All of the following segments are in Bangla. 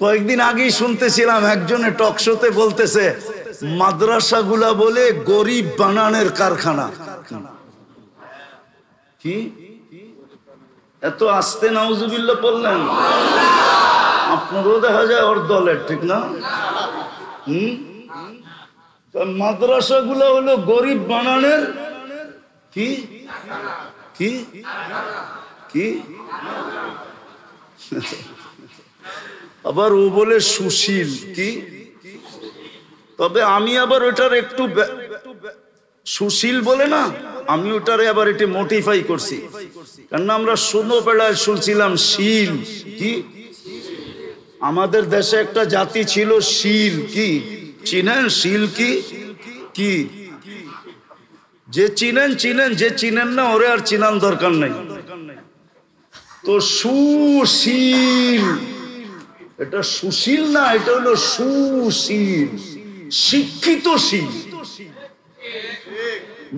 কয়েকদিন আগেই শুনতেছিলাম একজনে টক শোতে বলতেছে মাদ্রাসাগুলা বলে গরিব বানানোর কারখানা। কি এত আস্তে নাউজুবিল্লাহ বললেন? আপনারও দেখা যায় ওর দলের, ঠিক না? মাদ্রাসাগুলা হলো গরিব বানানোর কি কি কি আবার ও বলে সুশীল কি। তবে আমি আবার ওটার একটু সুশীল বলে না, আমি ওটারে আবার একটু মোটিফাই করছি, কারণ আমরা ছোটবেলায় শুনছিলাম শীল কি। আমাদের দেশে একটা জাতি ছিল শীল কি, চিনেন? শীল কি কি? যে চিনেন চিনেন, যে চিনেন না ওরে আর চিনান দরকার নেই। তো সুশীল, এটা সুশীল না, এটা হলো সুশীল, শিক্ষিত শীল।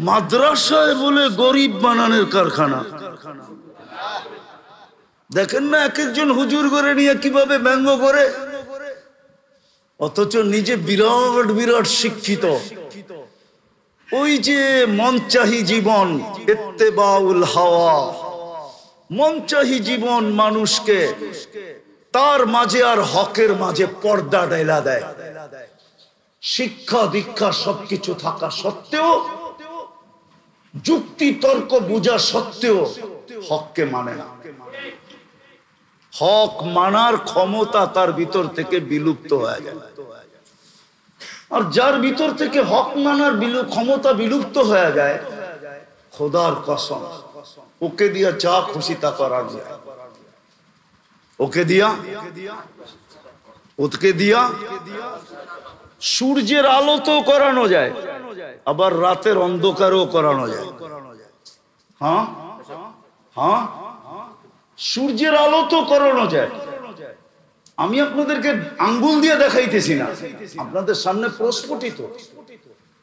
মাদ্রাসায় বলে গরিব বানানোর কারখানা। দেখেন না এক একজন হুজুর করে নিয়ে কিভাবে ব্যঙ্গ করে, অথচ নিজে বিরাট বিরাট শিক্ষিত। ওই যে মনচাহি জীবন, ইত্তেবাউল হাওয়া, মনচাহি জীবন মানুষকে তার মাঝে আর হকের মাঝে পর্দা ডাইলা দেয়। শিক্ষা দীক্ষা সবকিছু থাকা সত্ত্বেও, যুক্তি তর্ক বোঝা সত্ত্বেও হককে মানে না। হক মানার ক্ষমতা তার ভিতর থেকে বিলুপ্ত হয়ে যায়। আর যার ভিতর থেকে হক মানার ক্ষমতা বিলুপ্ত হয়ে যায়, খোদার কসম ওকে দিয়া যা খুশি তা করা যায়। ওকে দিয়া সূর্যের আলো তো করানো যায়, আবার রাতের অন্ধকারও করানো যায়। হ্যাঁ হ্যাঁ, সূর্যের আলো তো করানো যায়। আমি আপনাদেরকে আঙ্গুল দিয়ে দেখাইতেছি না, আপনাদের সামনে প্রস্ফুটিত।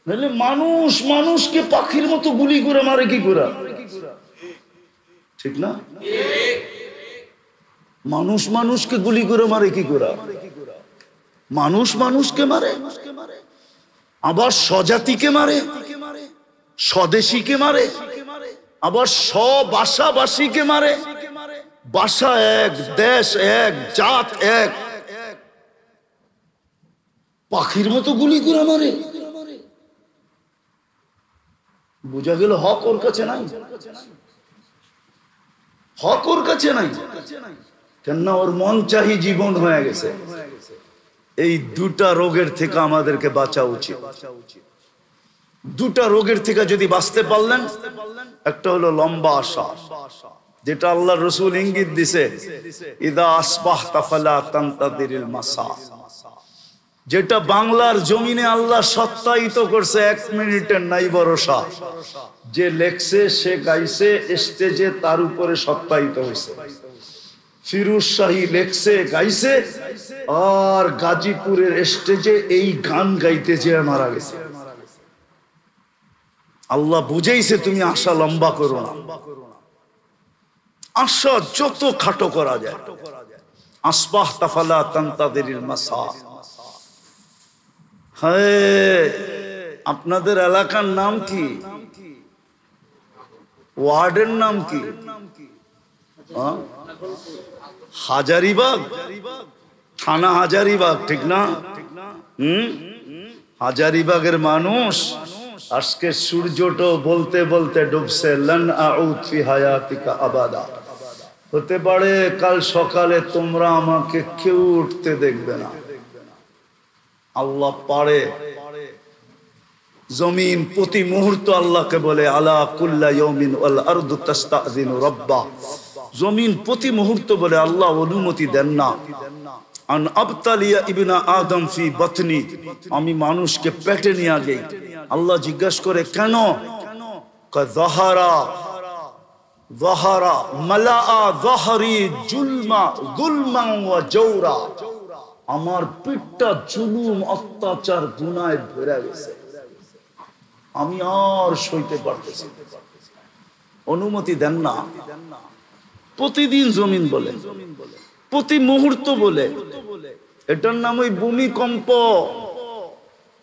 নাহলে মানুষ মানুষকে পাখির মতো গুলি করে মারে কি করে, ঠিক না? মানুষ মানুষকে গুলি করে মারে কি করে? মানুষ মানুষকে মারে, আবার স্বজাতিকে মারে, স্বদেশীকে মারে, আবার স্বভাষাভাষীকে মারে। ভাষা এক, দেশ এক, জাত এক, পাখির মতো গুলি করে মারে। বোঝা গেল হক ওর কাছে নাই, হক ওর কাছে নাই। কেননা ওর মন চাহি জীবন হয়ে গেছে। এই দুটা রোগের থেকে আমাদেরকে বাঁচা উচিত। দুটা রোগের থেকে যদি বাঁচতে পারলেন, একটা হলো লম্বা আশা, যেটা আল্লাহ রসুল ইঙ্গিত দিছে, ইদা আসবাহতা ফালা তানতাদিরিল মাসা, যেটা বাংলার জমিনে আল্লাহ সত্যায়িত করছে। 1 মিনিটের নাই ভরসা। যে লেখছে, সে গাইছে, স্টেজে তার উপরে সত্যায়িত হয়েছে। ফিরোজ শাহী লেখছে, গাইছে, আর গাজীপুরের স্টেজে এই গান গাইতে যেয়ে মারা গেছে। আল্লাহ বুঝাইছে তুমি আশা লম্বা করো না। আশা যত খাটো করা যায়। আসবাহতা ফালা তানতাদিরিল মাসা। হ্যাঁ, আপনাদের এলাকার নাম কি? ওয়ার্ডের নাম কি? হাজারিবাগ, থানা হাজারিবাগ, ঠিক না? হাজারিবাগের মানুষ আজকে সূর্যটা বলতে বলতে ডুবছে। লান আউদ ফি হায়াতিকা আবাদা। হতে পারে কাল সকালে তোমরা আমাকে কেউ উঠতে দেখবে না। আল্লাহ পারে। জমিন প্রতি মুহূর্ত আল্লাহকে বলে, আলা কুল্লা ইয়াউমিন ওয়াল আরদু তাস্তাযিনু রাব্বা। জমিন প্রতি মুহূর্ত বলে, আল্লাহ অনুমতি দেন না। আন আবতালিয়া ইবনা আদম ফি বাতনি, আমি মানুষকে পেটে নিয়ে যাই। আল্লাহ জিজ্ঞাসা করে, কেন? যাহারা যাহারা মালাআ যাহরি জুলমা যুলমান ওয়া জাওরা। আমার পিঠটা জুলুম, অত্যাচার, গুনাহে ভরে গেছে, আমি আর সইতে পারতেছি না। অনুমতি দেন না। প্রতিদিন জমিন বলে, প্রতি মুহূর্ত বলে, এটার নামই ভূমিকম্প।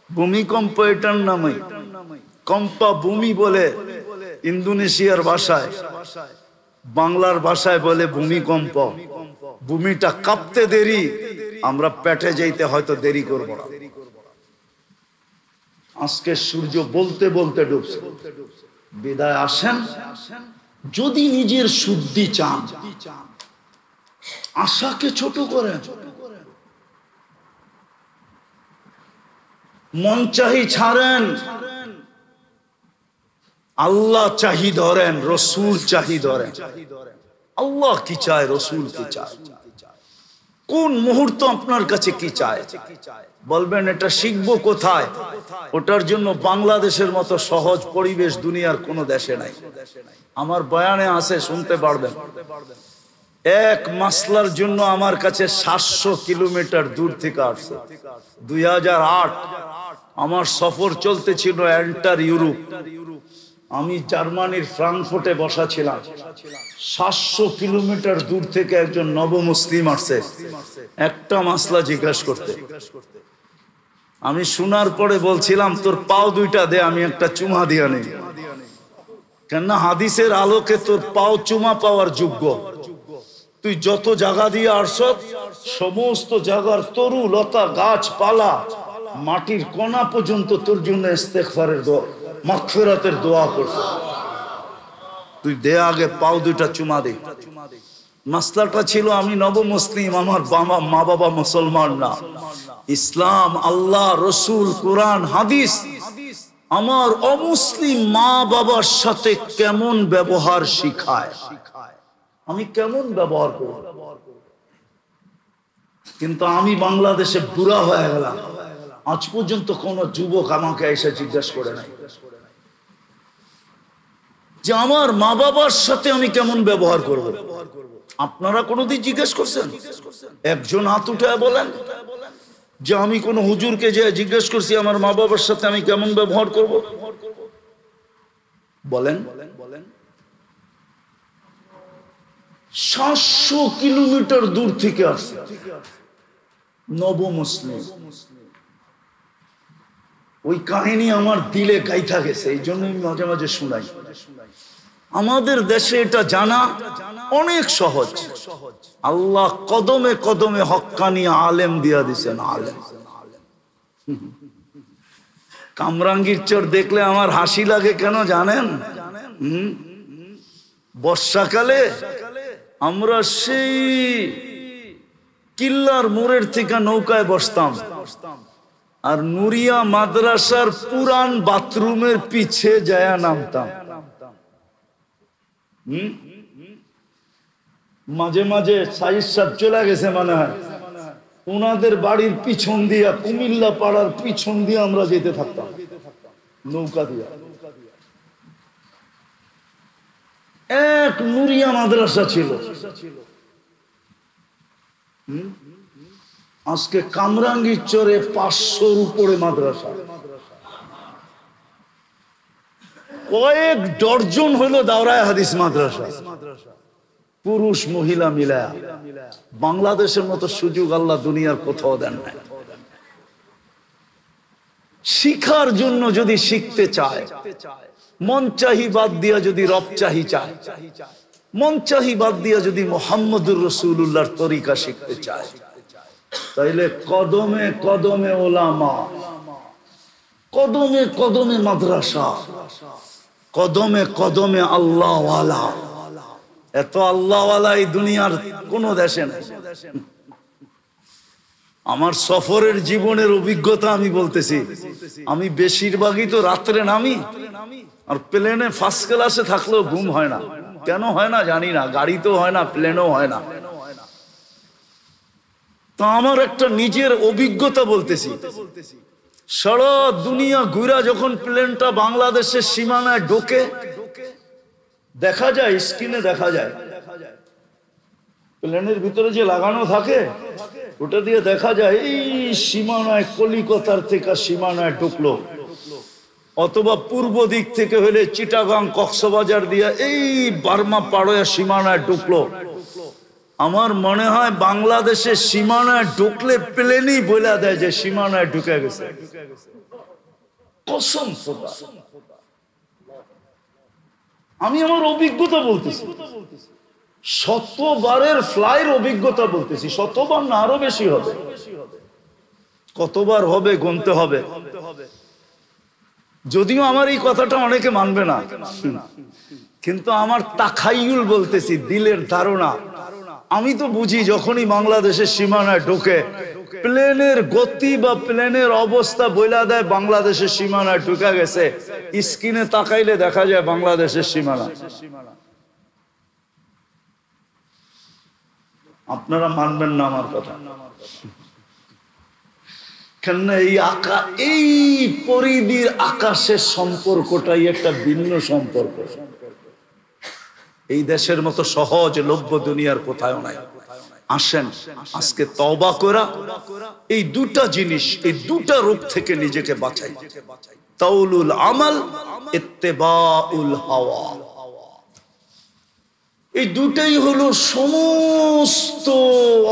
ভূমিকম্প এটার নামই। কম্পা ভূমি বলে ইন্দোনেশিয়ার ভাষায়, বাংলার ভাষায় বলে ভূমিকম্প। ভূমিটা কাঁপতে দেরি, আমরা পেটে যাইতে হয়তো দেরি করব না। আজকে সূর্য বলতে বলতে ডুবছে। বিদায় আসেন, যদি নিজের শুদ্ধি চান, আশাকে ছোট করেন, মন চাহি ছাড়েন, আল্লাহ চাহি ধরেন, রসুল চাহি ধরেন। আল্লাহ কি চায়, রসুল কি চায়, কোন মুহূর্ত আপনার কাছে কি চায় বলবেন। এটা শিখবো কোথায়? ওটার জন্য বাংলাদেশের মতো সহজ পরিবেশ দুনিয়ার কোনো দেশে নাই। আমার বয়ানে আছে, শুনতে পারবেন। এক মাসলার জন্য আমার কাছে 700 কিলোমিটার দূর থেকে আসছে। 2008 আমার সফর চলতেছিল এন্টার ইউরোপ। আমি জার্মানির ফ্রাঙ্কফুর্টে বসা ছিলাম। 700 কিলোমিটার দূর থেকে একজন নবমুসলিম আসছে একটা মাসলা জিজ্ঞাসা করতে। আমি শোনার পরে বলছিলাম, তোর পাও দুইটা দে, আমি একটা চুমা দিয়া নেই। কেননা হাদিসের আলোকে তোর পাও চুমা পাওয়ার যোগ্য। তুই যত জায়গা দিয়ে আসছ, সমস্ত জায়গার তরু লতা গাছপালা মাটির কণা পর্যন্ত তোর জন্য ইস্তেগফারের দোয়া, মাগফিরাতের দোয়া করছে। তুই দে আগে পাও দুইটা চুমা দে। মাসলাটা ছিল, আমি নবমুসলিম, আমার মা বাবা মুসলমান না। ইসলাম, আল্লাহ, রসুল, কোরআন, হাদিস আমার অমুসলিম মা বাবার সাথে কেমন ব্যবহার শিখায়, আমি কেমন ব্যবহার করব। কিন্তু আমি বাংলাদেশে বুড়া হয়ে গেলাম, আজ পর্যন্ত কোন যুবক আমাকে এসে জিজ্ঞাসা করে নাই যে আমার মা বাবার সাথে আমি কেমন ব্যবহার করব। আপনারা কোনোদিন জিজ্ঞেস করছেন? একজন হাত উঠায় বলেন যে আমি কোন হুজুরকে যে জিজ্ঞেস করছি আমার মা বাবার সাথে আমি কেমন ব্যবহার করব। বলেন। 700 কিলোমিটার দূর থেকে আসছে নবমুসলিম। ওই কাহিনী আমার দিলে গাইথা গেছে, এই জন্য মাঝে মাঝে শুনাই। আমাদের দেশে এটা জানা অনেক সহজ। আল্লাহ কদমে কদমে হক্কানি আলেম দিয়া দিছেন। আলেম কামরাঙ্গীর চর দেখলে আমার হাসি লাগে কেন জানেন? বর্ষাকালে আমরা সেই কিল্লার মোড়ের থেকে নৌকায় বসতাম, আর নুরিয়া মাদ্রাসার পুরান বাথরুমের পিছে যায়া নামতাম। মাঝে মাঝে সাইজ সাহেব চলে গেছে মনে হয়, ওনাদের বাড়ির পিছন দিয়া, কুমিল্লা পাড়ার পিছন দিয়ে আমরা যেতে থাকতাম নৌকা দিয়া। এক নুরিয়া মাদ্রাসা ছিল। আজকে কামরাঙ্গীর চরে 500-র উপরে মাদ্রাসা, কয়েক ডর্জন হলো দাওরায়ে হাদিস মাদ্রাসা, পুরুষ মহিলা মিলায়া। বাংলাদেশের মতো সুযোগ আল্লাহ দুনিয়ার কোথাও দেন না। শিখার জন্য যদি শিখতে চায়, মন চাহি বাদ দিয়া যদি রব চাহি চায়, মন চাহি বাদ দিয়া যদি মুহাম্মদুর রাসূলুল্লাহর তরিকা শিখতে চায়, তাইলে কদমে কদমে ওলামা, কদমে কদমে মাদ্রাসা, কদমে কদমে আল্লাহওয়ালা। এত আল্লাহওয়ালা এই দুনিয়ার কোন দেশে নেই। আমার সফরের জীবনের অভিজ্ঞতা আমি বলতেছি। আমি বেশিরভাগই তো রাত্রে নামি, আর প্লেনে ফার্স্ট ক্লাসে থাকলেও ঘুম হয় না। কেন হয় না জানি না, গাড়িতেও হয় না, প্লেনেও হয় না। তো আমার একটা নিজের অভিজ্ঞতা বলতেছি। সারা দুনিয়া ঘুরা যখন প্লেনটা বাংলাদেশের সীমানায় ঢোকে, দেখা যায়, স্ক্রিনে দেখা যায়, প্লেনের ভিতরে যে লাগানো থাকে ওটা দিয়ে দেখা যায় এই সীমানায় কলিকাতার থেকে সীমানায় ঢুকলো, অথবা পূর্ব দিক থেকে হলে চিটাগাং কক্সবাজার দিয়ে এই বার্মা পাড়োয়া সীমানায় ঢুকলো। আমার মনে হয় বাংলাদেশের সীমানায় ঢুকলে প্লেনই বলে দেয় যে সীমানায় ঢুকে গেছে। কসম খোদা, আমি আমার অভিজ্ঞতা বলতেছি, শতবারের ফ্লাইয়ের অভিজ্ঞতা বলতেছি, শতবার না আরো বেশি হবে। কতবার হবে গুনতে হবে। যদিও আমার এই কথাটা অনেকে মানবে না, কিন্তু আমার তাখাইয়ুল বলতেছি, দিলের ধারণা। আমি তো বুঝি যখনই বাংলাদেশের সীমানায় ঢোকে, প্লেনের গতি বা প্লেনের অবস্থা বইলা দেয় বাংলাদেশের সীমানায় ঢুকে গেছে। স্ক্রিনে তাকাইলে দেখা যায় বাংলাদেশের সীমানা। আপনারা মানবেন না আমার কথা, কেননা এই পরিধির আকাশের সম্পর্কটাই একটা ভিন্ন সম্পর্ক। এই দেশের মতো সহজলভ্য দুনিয়ার কোথাও নাই। আসেন আজকে তওবা করা এই দুটা জিনিস, এই দুটা রূপ থেকে নিজেকে বাঁচাই। তাউলুল আমাল, ইত্তেবাউল হাওয়া। এই দুটাই হলো সমস্ত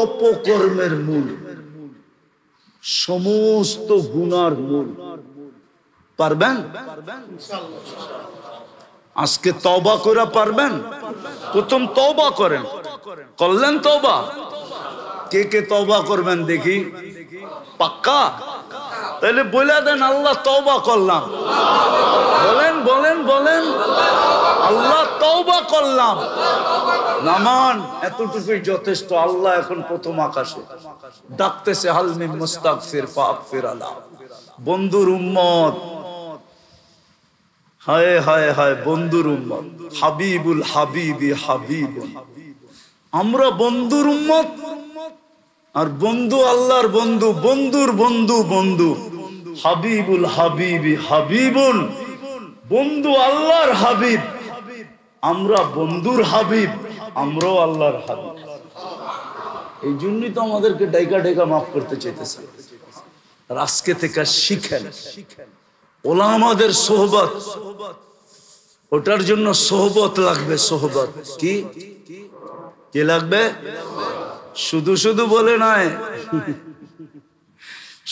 অপকর্মের মূল, সমস্ত গুনার মূল। পারবেন আজকে তওবা করা? পারবেন? প্রথম তওবা করেন। করলেন তওবা? কে কে তওবা করবেন দেখি? পাক্কা? তাহলে বলে দেন আল্লাহ তওবা করলাম। বলেন বলেন বলেন, আল্লাহ তওবা করলাম। নামান, এতটুকুই যথেষ্ট। আল্লাহ এখন প্রথম আকাশে ডাকতেছে, হাল মিন মুস্তাগফির ফাগফির আলাহ। বন্ধুর উম্মত, হায় হায় হায়, বন্ধুর উম্মত, হাবিবুল হাবিবি হাবিবুল। আমরা বন্ধুর উম্মত, আর বন্ধু আল্লাহর বন্ধু, বন্ধুর বন্ধু বন্ধু। হাবিবুল হাবিবি হাবিবুল, বন্ধু আল্লাহর হাবিব। আমরা বন্ধুর হাবিব, আমরাও আল্লাহর হাবিব। এই জন্যই তো আমাদেরকে ডাইকা ডাইকা মাফ করতে চাইতেছে। আর আজকে থেকে শিখেন ওলামাদের সোহবত, ওটার জন্য সোহবত লাগবে। সোহবত কি কি লাগবে? শুধু শুধু বলে নয়।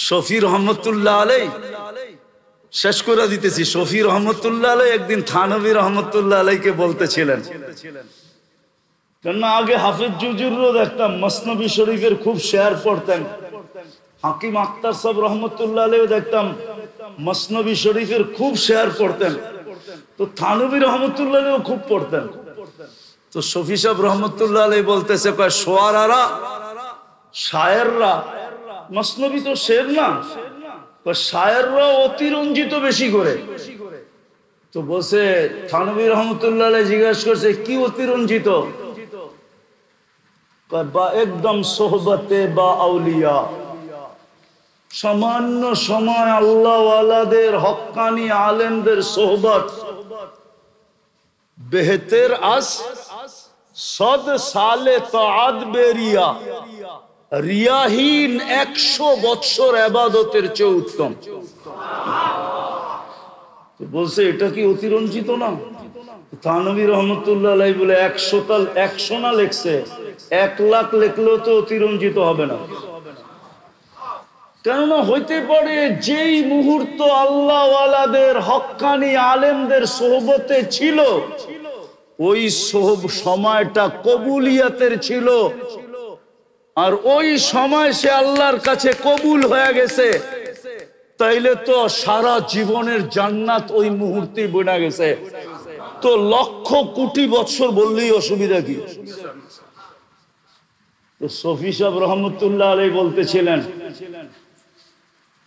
শফি রহমতুল্লাহ আলাই, শেষ করে দিতেছি। শফি রহমতুল্লাহ আলাই একদিন থানভী রহমতুল্লাহ আলাইকে বলতেছিলেন, কেননা আগে হাফিজ জুজুরও দেখতাম মসনবী শরীফের খুব শেয়ার পড়তেন। হাকিম আখতার সাহেব রহমতুল্লাহ আলাইও দেখতাম মসনবী শরীফের খুব শেয়ার পড়তেন। তো থানভী রহমতুল্লাহ আলাইও খুব পড়তেন। তো শফি সাহেব রহমতুল্লাহ আলাই বলতেছে, কয় শোয়ারারা, শায়েররা, মসনবী তো শের না, শায়েররা অতিরঞ্জিত বেশি করে। তো বসে থানভী রহমতুল্লাহ আলাই জিজ্ঞাসা করছে, কি অতিরঞ্জিত? বা একদম সোহবতে বা আউলিয়া, সামান্য সময় আল্লাহ ওয়ালাদের হক্কানি আলেমদের সোহবত বেহতের আস সদ সালে তাআত বেরিয়া, রিয়াহীন 100 বছর ইবাদতের চেয়ে উত্তম। বলছে এটা কি অতিরঞ্জিত না? থানভী রহমতুল্লাহ আলাইহি বলে 100 না লেখছে, 1 লাখ লেখলেও তো অতিরঞ্জিত হবে না। কেননা হইতে পারে যেই মুহূর্ত আল্লাহ ওয়ালাদের হক্কানি আলেমদের সোহবতে ছিল, ওই সময়টা কবুলিয়াতের ছিল, আর ওই সময় সে আল্লাহর কাছে কবুল হয়ে গেছে। তাইলে তো সারা জীবনের জান্নাত ওই মুহূর্তে বনে গেছে। তো লক্ষ কোটি বছর বললেই অসুবিধা কি? তো শফি সাহেব রহমতুল্লাহ আলাইহি বলতেছিলেন,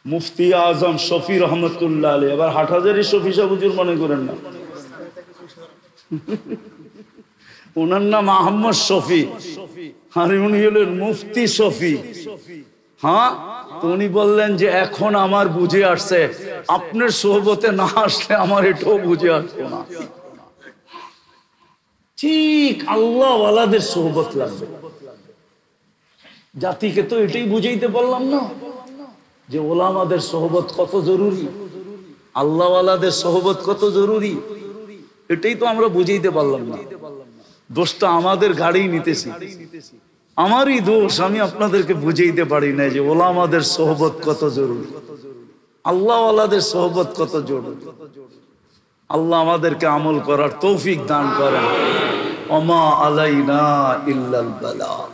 মুফতি আজম শফি রহমতুল্লাহ আলাইহি, আবার হাটহাজারি শফি সাহেব হুজুর মনে করেন না, ওনার নাম আহমদ শফি, আর উনি হলেন মুফতি শফি। হ্যাঁ, তো উনি বললেন যে এখন আমার বুঝে আসছে, আপনার সোহবতে না আসলে আমার এটাও বুঝে আসতো না। ঠিক আল্লাহ ওয়ালাদের সোহবত লাগবে। জাতিকে তো এটাই বুঝাইতে পারলাম না যে ওলামাদের সোহবত কত জরুরি, আল্লাহ ওয়ালাদের সোহবত কত জরুরি। এটাই তো আমরা বুঝাইতে পারলাম না। দোষটা আমাদের গাড়ি নিতেছি। আমারই দোষ, আমি আপনাদেরকে বুঝাইতে পারি না যে ওলামাদের সোহবত কত জরুরি, আল্লাহওয়ালাদের সোহবত কত জরুরি। আল্লাহ আমাদেরকে আমল করার তৌফিক দান করেন। ওমা আলাইনা ইল্লাল বালাগ।